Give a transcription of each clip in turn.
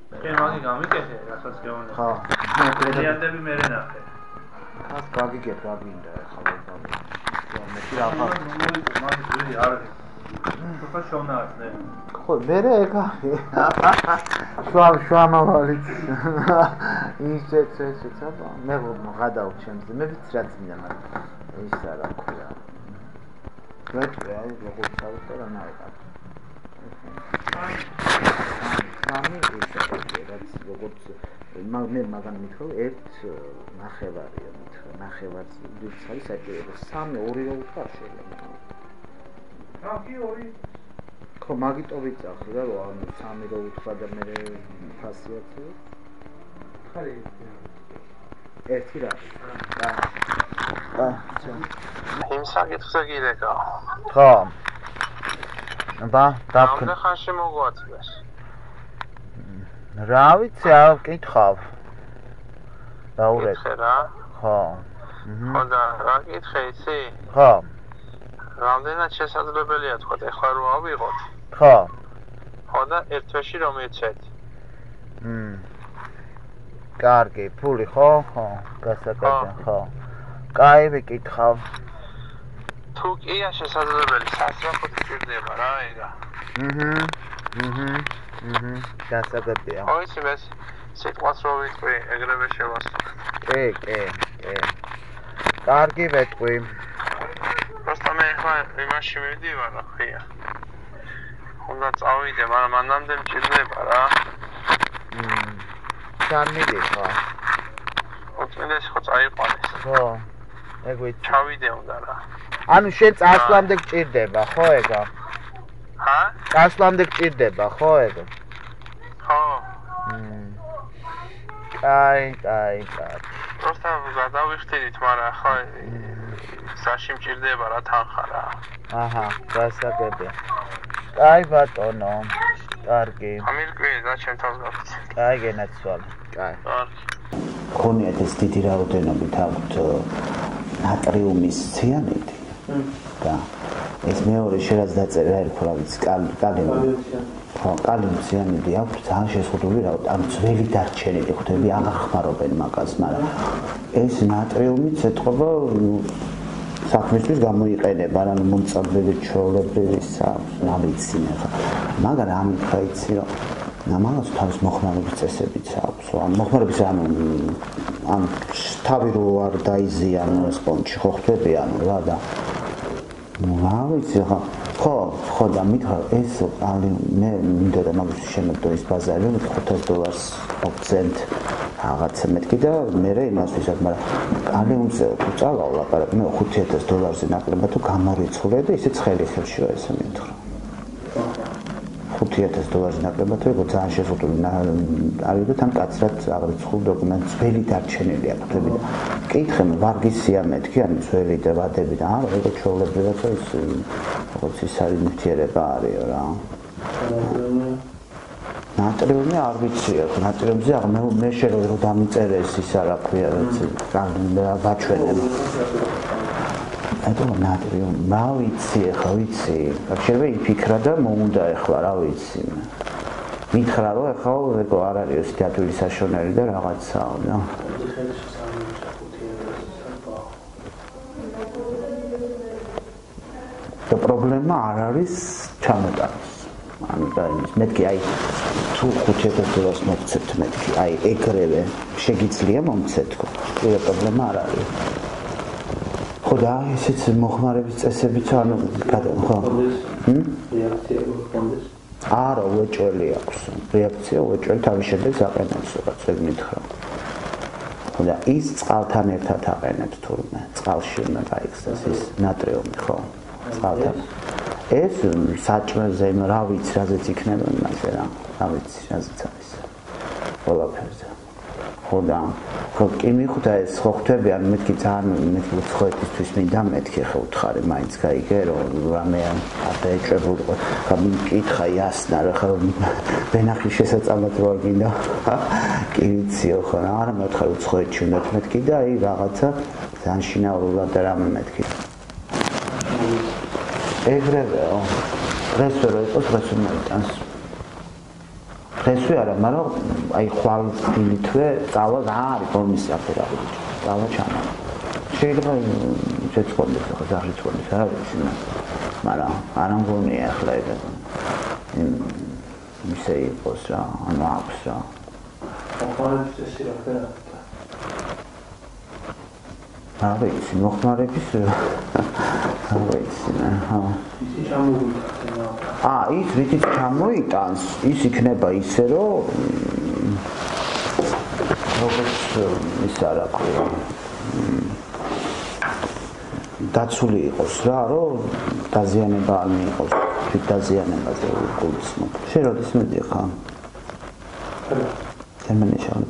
Maghi გამიკეთე, რასაც გეუბნები. ხო. რეალები მე ნახე. ხას გაგიგებ გაგინდა ახლა ვიყავი. მე კი ახლა მაგ ძვირი არ არის. თქო შოვნააცნე. ხო, მე ეგა. შვამავალიც. ისეცეცეც აბა, მე გადავ ჩემზე, მე ვიცი რა წმინდა, მაგრამ ის არა ქვია. ვეთქვი, აი როგორ ჩავიტო რა ნაირად. სამი ისე რაც როგორც მე მაგან მითხრა ერთ ნახევარია მითხრა ნახევარს ვიცი საჭირო 3-2 რო ვთქვა შეიძლება რა კი 2 ხო მაგიტო ვიცახი რა რომ ანუ 3 რო ვთქვა და მე ფასიათი ხარი ერთი რა იმ საკითხზე გირეკა ხო აბა დავკნ ამ ხანში მოგვაწდეს რა ვიცი არ ვკითხავ დაურეკ რა ხო ხო და რა კითხე იცი ხო რამდენად შესაძლებელია თქვა ეხლა რომ ავიღოთ ხო ხო და ერთ თვეში რომ იცეთ კარგი ფული ხო ხო გასაკეთე ხო კაი ვიკითხავ თუ კია შესაძლებელი სასწრაფოდ გჭირდება რა ეგა გასაკეთეა ხო იცი მე სიტყვას რო ვიტყვი ეგრევე შევასრულე კი კარგი ვეტყვი просто მე ხა იმაში მივდივარ რა ხია უნდა წავიდე მაგრამ მანამდე მჭირდება რა ჩამიდი ხო ოწმინდეს ხო წაიყვანეს ხო ეგ ვიცი ჩავიდე უნდა რა ანუ შენ წასვლამდე გჭირდება ხო ეგა ჰა წასვლამდე გჭირდება ხო ეგა ხო კაი просто გადავიხდით მაგრამ ხო გზაში მჭირდება რა თანხა რა აჰა გასაგებია კაი ბატონო კარგი ამირკვი და ჩემ თავს გახსნე კაი გენაცვალე კაი ხონიათ ეს დიდი რაოდენობით აქვთ ნატრიუმის ციანიდი და ეს მეორე შერაც დაწერა ერქვა რა ვიცი კალიუმის ციანიდი აქვთ ძალიან შეზღუდული რაოდენობით ამ ძველი დარჩენილი ხვდები აღარ ხმარობენ მაგას მაგრამ ეს ნატრიუმიც ეთყობა საქმისთვის გამოიყენება რა მომწაბლელი ჩვეულებრივისა ნავიცი ხა მაგრამ ამ ხა იცი რომ ამას თავის მოხმარების წესებიც აქვს ან მოხმარების ან თავი რო არ დაიზიანო ეს პონჩი ხო ხვდები ანუ რა და რა ვიცი ხო და მითხრა ეს მე მინდოდა მაგის შემოგდო ის ბაზარი რომ $500 მოგცემთ რაღაცა მეთქი და მე იმას ვისად მაგრამ კალიუმზე თუ წავალ ლაპარაკი მე $5,000-ზე ნაკლებად თუ გამორიცხული და ისე ცხელი ხელშია ესე მითხრა $5,000-ზე ნაკლებად ეგ ძალიან შეზღუდული არის და თან კაცრად აღრიცხულ დოკუმენტს ძველი დარჩენილი აქვს ხდები და კითხე ვარგისია მეთქი ან ძველი და ვადები და არა ეგ ჩვეულებრივად ის როგორც ის არის ნივთიერება არისო რა ნატრიუმი არ ვიცი ნატრიუმზე მე შეიძლება რომ დამიწერეს ის არა ქვია რაც გაჩვენებ ეტო ნატრიუმ რა ვიცი ახლა ვიცი შეიძლება იფიქრა და მოუნდა ახლა რა ვიცი მითხრა რომ ახლა ეგ არ არის ეს დათვილი საშონელი და რაღაცაა და და პრობლემა არ არის ჩამოტანის ანუ და იმის მეთქი აი თუ $5,000 მოგცემთ მეთქი აი ეგრევე შეგიძლია მომცეთ ხო ეს პრობლემა არ არის ხო და ესეც მოხმარების წესებიც ანუ ხო რეაქცია გქონდეს არა უეჭველი აქვს რეაქცია უეჭველი თავის შედეგს აყენებს რაც ეგ მითხრა ხო და ის წყალთან ერთად აყენებს თურმე წყალში უნდა გაიქცეს ის ნატრიუმი ხო წყალთან ეს საჭმელზე რა ვიცი რაზეც იქნება იმაზე რა ვიცი რაზეც არის ყველაფერზე ხო და ხო კი მიხვდა ეს ხო ხვდები ან მეთქი ძალიან მეთქი უცხოეთისთვის მინდა მეთქი ხო უთხარი მაინც გაიგე რომ რამე არ დაეჭებულიყო გამიკითხა იასნა რა ხო ბენახის შესაძლებლად რო გინდა კი ვიციო ხო არა მეთქი უცხოეთში უნდა მეთქი და აი რაღაცა ძალიან შინაურულად და რამე მეთქი ეგრევე დღეს რო იყოს დღეს უნდა იტანს დღესვე არა, მაგრამ აი ხვალდილითვე წავა რა არის ფორმის საფერავი. წავა ჩანა. შეიძლება შეწყობდეს ხო ზარიწყობდეს რა ვიცი, მაგრამ არ ამგონია ახლა ეს. ისე იყოს რა, ანუ აქვს რა. მოხმარების წესი რა ხერა? არ ვიცი, მოხმარების არ ვიცი, ხო. ისი ჩამოვიდა. ის რითიც ჩამოიტანს, ის იქნება ისე, რომ როგორც ის არა ქვია. დაცული იყოს რა, რომ დაზიანება არ მიიღოს, თვით დაზიანებაზე გულს მოკლ. შენ როდის მიდიხ ხა? გერმანიაში ვარ.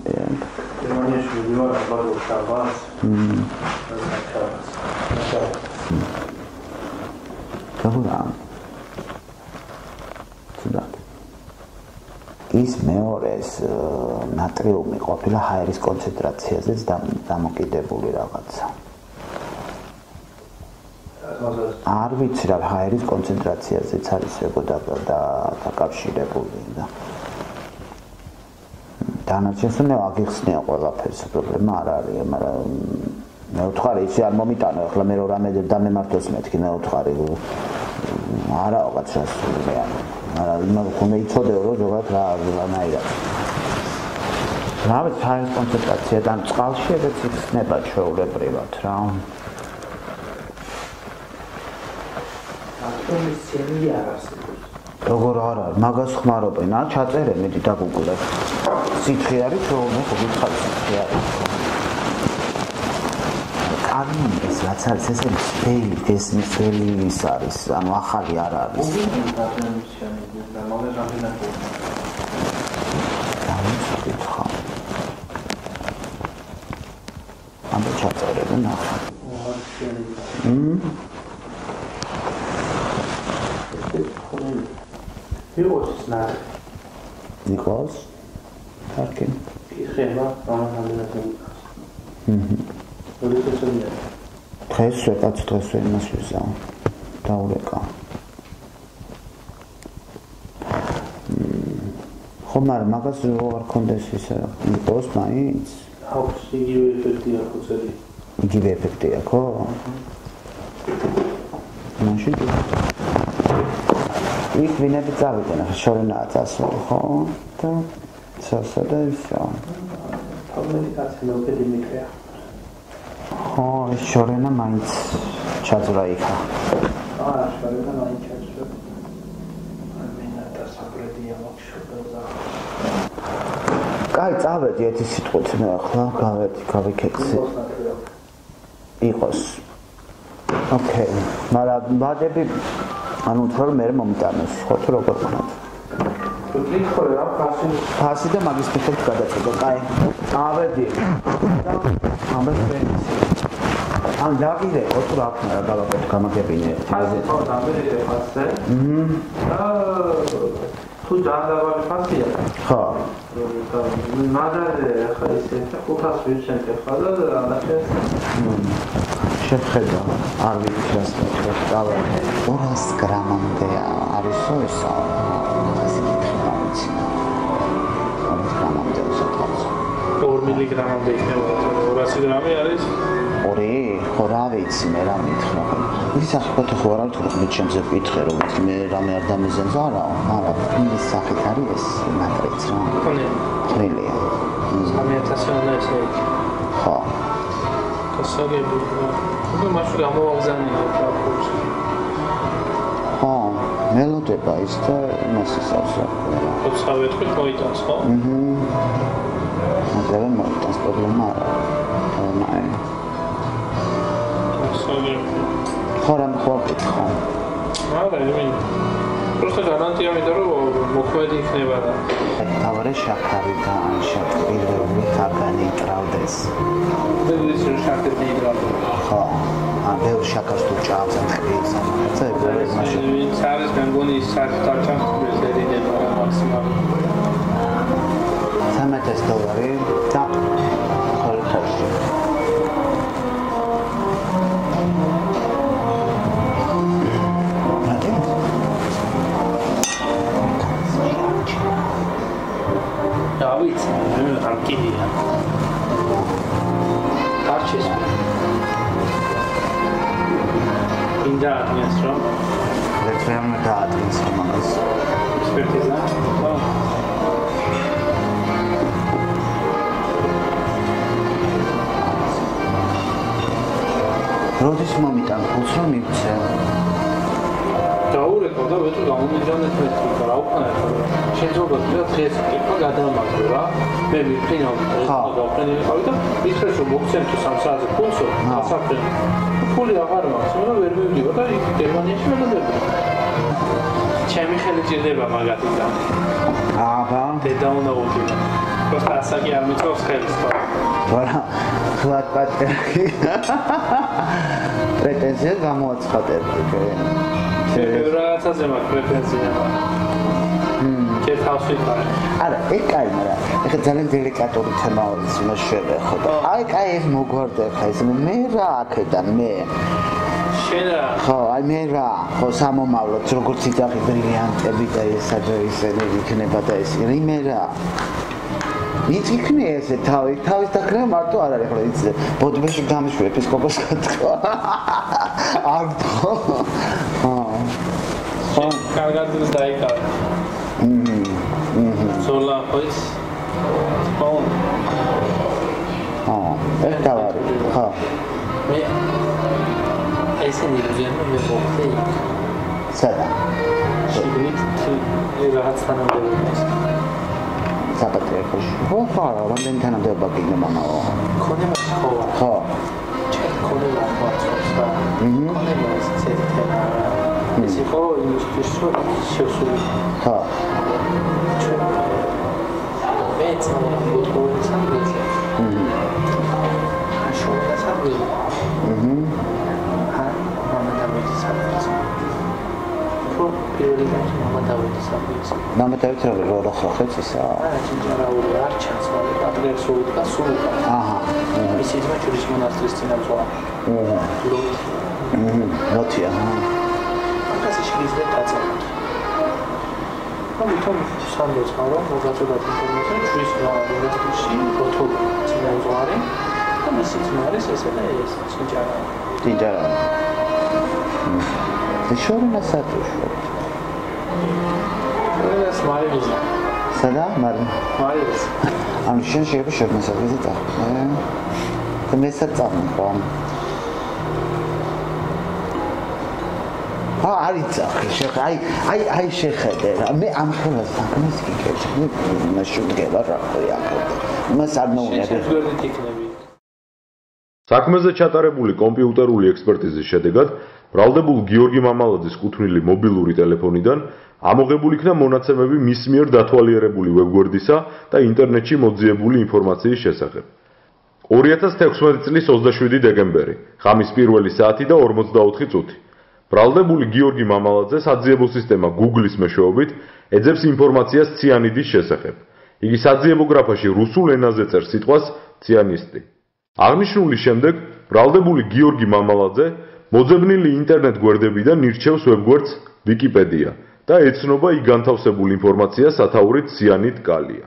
გერმანიაში ვარ, ბარბო შაბას. გაბურა. ცუდად. ის მეორეს ნატრიუმი ყოფილა ჰაერის კონცენტრაციაზეც დამოკიდებული რაღაცა. არ ვიცი რა ჰაერის კონცენტრაციაზეც არის ეგო დაკავშირებული და დანარჩენს უნდა აგიხსნია ყველაფერს, პრობლემა არ არის, მაგრამ მე ვთხარი ისი არ მომიტანო, ახლა მე რომ რამე დამემართოს მეთქი, მე ვთხარი არა რაღაცას მაგრამ იმან უნდა იცოდეო რომ ზოგადად რანაირად რა ვიცი ჰაერის კონცენტრაციიდან წყალში ეგეც იქნება ჩვეულებრივად რა როგორ არა, მაგას ხმარობენ, ჩაწერე მეტი დაგუგლე. სითხე არის, რომ ხო გითხარ სითხე არის. კანი ეს რაც არის, ეს სპეილი, ეს მსველი ის არის, ანუ ახალი არ არის. ამბე ჩაწერე და ნახე. Nikos? Tarkin. Იხება ამანამდე. დღესვე, კაც დღესვე იმას ვიზავ. დაურეკა. ხო, მაგრამ მაგას რო არ კონდეს ისე იყოს მაინც? აქვს იგივე ეფექტი აქვს ელი. იგივე ეფექტია, ხო? მაშინ ის ვინები წავიდნენ, შორენაა წასული, ხო? და სასა და ისო. კომუნიკაცია მოკედი მიკრია. ხო, ეს შორენა მაინც ჩაძვრა იქა. შორენა მაინც ჩაძვრა. ამენა და საბრედია მოხშობელდა. კაი, წავედი ერთი სიტყვით მე ახლა გავიქეცი. იყოს. ოკეი, მაგრამ ბადები ანუ თორე მე მომიტანოს, ხო თუ როგორ ხონათ? ვიქო რა ფასი და მაგის ფეხით გადაწყვეტა. კაი, წავედი. ან დაგიდე, ხო თუ რა ხნა რა გავაკეთე, გამაგებინე. ხო, დაგიდე ფასზე. თუ დაავადებული ფასია. ხო. მაგაზე ახლა ისე 500 ვირჩენთ ახლა და ამას შეხედა, არ ვიცი რას მოხდა. 200 გრამამდე არისო ესა. ასე იქნება ვიცი. 200 გრამამდე უზეთავს. 2 მილიგრამამდე იქნება 200 გრამი არის? 2, ხო რა ვიცი, მე რა მითხრა. ის ახლა ხო არ თუ მე ჩემზე ვკითხე რომ მე რამე არ დამიზენს არაო, მაგრამ ის სახით არის ეს მატრიც რა. ხნელია. 3000 უნდა ესე იქ. ხო. გასაგები. თუ მაშინ გამოვაგზავნია პროფესორს. ხო, მელოდება ის და იმას ისავს რა. ხოცავე თქვით მოიტანს, ხო? მაგრამ მოიტანს პრობლემა არა. ნაი. ხო, რამ ხო ვკითხა. არა, იმენ. просто გარანტია მითხრა რომ მოქმედი იქნება და თავარი შაქარი და შაქრილი თაგანი ტრავდეს. ეს შაქარი იძრალო. ხო. ბევრ შაქარს თუ ჭამს ამხელის ამაცა ეგრევე მაშინ ვინც არის მე მგონი ის საერთოდ არ ჭამს მეზერინება რა მაქსიმალურად. $300 და ხალხში. ვიცი, არ კიდია. არჩეს. ინდა ადამიანს რომ რეფერმ დაადგენს მაგას. ექსპერტიზა. როდის მომიტან ფულს რომ მივცე? დაურეკო და ვეთო გამომიჯანეთ მეთქი და რა უკანა შეიძლება დღეს იქა გადამაგდო რა მე მიფრინავ გავყენილიყავი და ისრეს რომ მოგცემ თუ 3 საათზე ფულსო ასაფრენ ფული აღარ მაქვს მაგრამ ვერ მივდივარ და იქ გერმანიაში მეგობრები ჩემი ხელი ჭირდება მაგათიდან აბა დედა უნდა უდიო просто ასაკი არ მიწევს ხელს ვარა ხლად პატერი პრეტენზია გამოაცხადებდი რაღაცაზე მაქვს პრეტენზია. კეთავს ვიყარე. არა, ეგ კაი, მაგრამ ეხლა ძალიან დელიკატური თემაა ის შევეხო და აი კაი ეს მოგვარდა ხა ეს მე რა აქედან მე. შენ რა? ხო, აი მე რა, ხო სამომავლოდ როგორც იცახი ბრილიანტები და ესა და ისინი იქნება და ეს მე რა. იქნე ესე თავის დაკრა მარტო არ არის ხოლმე იცი ბოდბეში გამიშვი ეპისკოპოსს გათქვა. არ თქო. კარგად დაიკავე. ზოლა ხოიც. ეს დავარი. ხო. მე ესენი გზენ მე მოხდე. სადა. შეგნით რაღაც თანამდებობას. საპატრიარქოში. ხო, რამდენი თანამდებობა გინდა მამაო? ქონება სკოლა. ხო. ჩემ ქონება მოაწყობს და ქონება ეს ცერტენა. ეს იყო იმისთვის რომ შევსული. ხო. მე წავედი ბოტკოვი სამგეზე. შოუდა სამგეზე. მამა დავიწყე სამგეზე. პირველი მამა დავიწყე სამგეზე. მამა დავიწყე რა ხოხეც ისა? არა, ჯინჯარაული არ ჩანს, მაგრამ პატრიარქს უდგა სულუკა. აჰა. ის იძმა ჩვრის მონასტრის წინამძღოლი. ლოტია. ასე შეიძლება დაწესებულიყვი. ამიტომ სანდოც ხარო მოგაწოდათ ინფორმაცია ჩვრის მონასტრში ფოტო წინამძღოლი და მისი ძმა არის ესე და ეს ჯინჯარა. შორინა სატუშო. ეს მარინა. სადა მარინა. მარინა. ანუ შენ შეიძლება შემოსაგვიზე წახვიდე. და მესაც წამოყვა. არის ახლა აი შეხედე რა მე ამ ხელას საქმეს გიქეჭი მაშინ გელა რა ხოია მას არ ნაუნები საქმეზე ჩატარებული კომპიუტერული ექსპერტიზის შედეგად ბრალდებულ გიორგი მამალაძის კუთვნილი მობილური ტელეფონიდან ამოღებული იქნა მონაცემები მის მიერ დათვალიერებული ვებგვერდისა და ინტერნეტში მოძიებული ინფორმაციის შესახებ 2016 წლის 27 დეკემბერი ღამის 1 საათი და 44 წუთი ბრალდებული გიორგი მამალაძე საძიებო სისტემა Google-ის მეშვეობით ეძებს ინფორმაციას ციანიდის შესახებ. იგი საძიებო გრაფაში რუსულ ენაზე წერს სიტყვას ციანისტი. აღნიშნულის შემდეგ ბრალდებული გიორგი მამალაძე მოძებნილი ინტერნეტ გვერდებიდან ირჩევს ვებგვერდს Wikipedia და ეცნობა იქ განთავსებულ ინფორმაციას სათაურით ციანით კალია.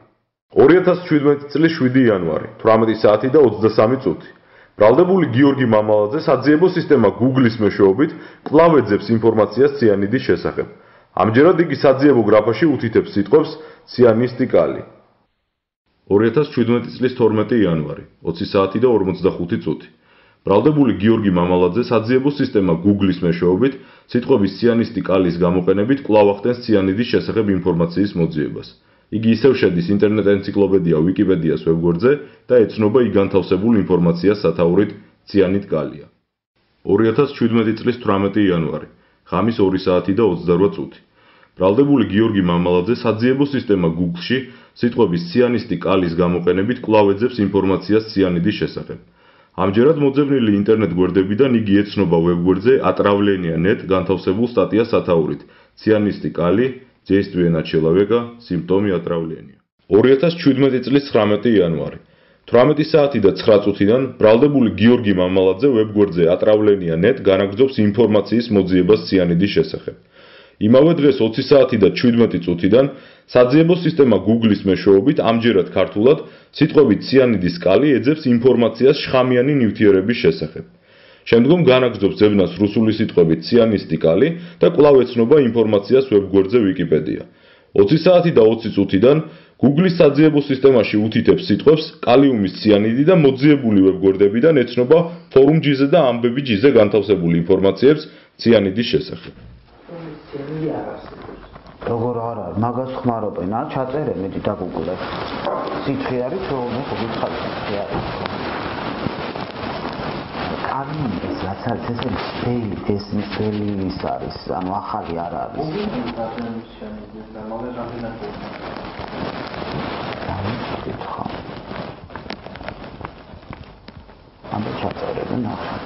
2017 წლის 7 იანვარი 18 საათი და 23 წუთი ბრალდებული გიორგი მამალაძე საძიებო სისტემა Google-ის მეშვეობით კვლავ ეძებს ინფორმაციას ციანიდის შესახებ. ამჯერად იგი საძიებო გრაფაში უთითებს სიტყვებს ციანისტი კალი. 2017 წლის 12 იანვარი 20 საათი და 45 წუთი ბრალდებული გიორგი მამალაძე საძიებო სისტემა Google-ის მეშვეობით სიტყვების ციანისტი კალის გამოყენებით კვლავ ახდენს ციანიდის შესახებ ინფორმაციის მოძიებას. იგი ისევ შედის ინტერნეტ ენციკლოპედია Wikipedia-ს ვებგვერდზე და ეცნობა იქ განთავსებულ ინფორმაციას სათაურით ციანით კალია. 2017 წლის 18 იანვარი ღამის 2 საათი და 28 წუთი ბრალდებული გიორგი მამალაძე საძიებო სისტემა Google-ში სიტყვების ციანისტი კალის გამოყენებით კვლავ ეძებს ინფორმაციას ციანიდის შესახებ. ამჯერად მოძებნილი ინტერნეტ გვერდებიდან იგი ეცნობა ვებგვერდზე atravlenia.net განთავსებულ სტატიას სათაურით ციანისტი კალი Действие человека, симптомы отравления. 2017 წლის 19 იანვარი 18 საათი და 9 წუთიდან ბრალდებული გიორგი მამალაძე ვებგვერდზე atravlenia.net განაგრძობს ინფორმაციის მოძიებას ციანიდის შესახებ. იმავე დღეს 20 საათი და 17 წუთიდან საძიებო სისტემა Google-ის მეშვეობით ამჯერად ქართულად სიტყვებით ციანიდის კალი ეძებს ინფორმაციას შხამიანი ნივთიერების შესახებ. შემდგომ განაგრძობს ძებნას რუსული სიტყვებით ციანისტი კალი და კვლავ ეცნობა ინფორმაციას ვებგვერდზე Wikipedia. 20 საათი და 20 წუთიდან Google-ის საძიებო სისტემაში უთითებს სიტყვებს კალიუმის ციანიდი და მოძიებული ვებგვერდებიდან ეცნობა ფორუმ G-ზე და ამბები G-ზე განთავსებული ინფორმაციებს ციანიდის შესახებ. როგორ არ არის, მაგას ხმარობენ, ჩაწერე მეტი დაგუგლებ. სითხე არის, რომ გითხარ სითხე არის. კალიუმის რაც არის ესე მთელი ეს მთელი ის არის, ანუ ახალი არ არის. ამ ჩაწერე და ნახე.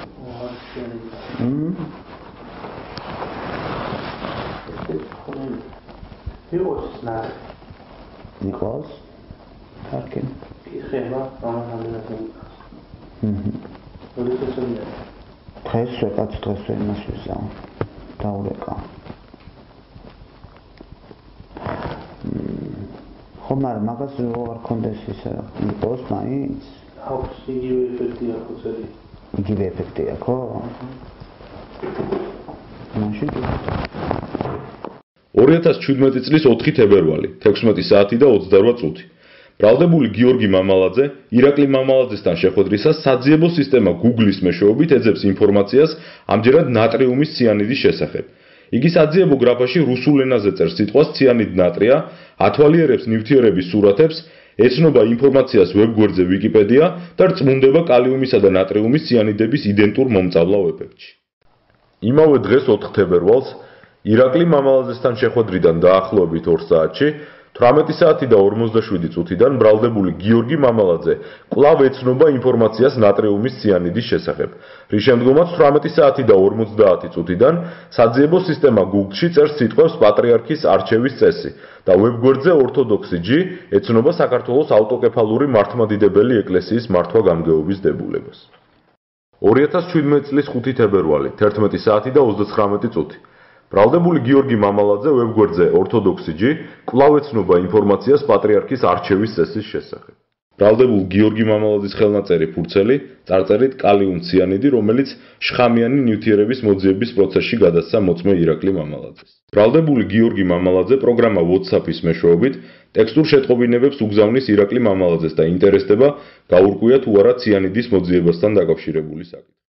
Nikos? Tarkin. დღესვე კაც დღესვე იმას ვიზავ. დაურეკა. ხომ არა მაგას რო არ კონდეს ისე Nikos მაინც? აქვს იგივე ეფექტია ხოცერი. იგივე ეფექტია ხო? მაშინ 2017 წლის 4 თებერვალი, 16 საათი და 28 წუთი. ბრალდებული გიორგი მამალაძე ირაკლი მამალაძესთან შეხვედრისას საძიებო სისტემა Google-ის მეშვეობით ეძებს ინფორმაციას ამჯერად ნატრიუმის ციანიდის შესახებ. იგი საძიებო გრაფაში რუსულ ენაზე წერს სიტყვას ციანიდ ნატრია, ათვალიერებს ნივთიერების სურათებს, ეცნობა ინფორმაციას ვებგვერდზე Wikipedia და რწმუნდება კალიუმისა და ნატრიუმის ციანიდების იდენტურ მომწავლავ ეფექტში. იმავე დღეს 4 თებერვალს ირაკლი მამალაძესთან შეხვედრიდან დაახლოებით 2 საათში 18 საათი და 47 წუთიდან ბრალდებული გიორგი მამალაძე კვლავ ეცნობა ინფორმაციას ნატრიუმის ციანიდის შესახებ, რის შემდგომაც 18 საათი და 50 წუთიდან საძიებო სისტემა Google-ში წერს სიტყვებს პატრიარქის არჩევის წესი და ვებგვერდზე ორთოდოქსი G ეცნობა საქართველოს ავტოკეფალური მართლმადიდებელი ეკლესიის მართვა-გამგეობის დებულებას. 2017 წლის 5 თებერვალი, 11 საათი და 39 წუთი. ბრალდებული გიორგი მამალაძე ვებგვერდზე ორთოდოქსი G კვლავ ეცნობა ინფორმაციას პატრიარქის არჩევის წესის შესახებ. ბრალდებულ გიორგი მამალაძის ხელნაწერი ფურცელი წარწერით კალიუმ ციანიდი, რომელიც შხამიანი ნივთიერების მოძიების პროცესში გადასცა მოწმე ირაკლი მამალაძეს. ბრალდებული გიორგი მამალაძე პროგრამა WhatsApp-ის მეშვეობით ტექსტურ შეტყობინებებს უგზავნის ირაკლი მამალაძეს და ინტერესდება გაურკვია თუ არა ციანიდის მოძიებასთან დაკავშირებული საკითხი.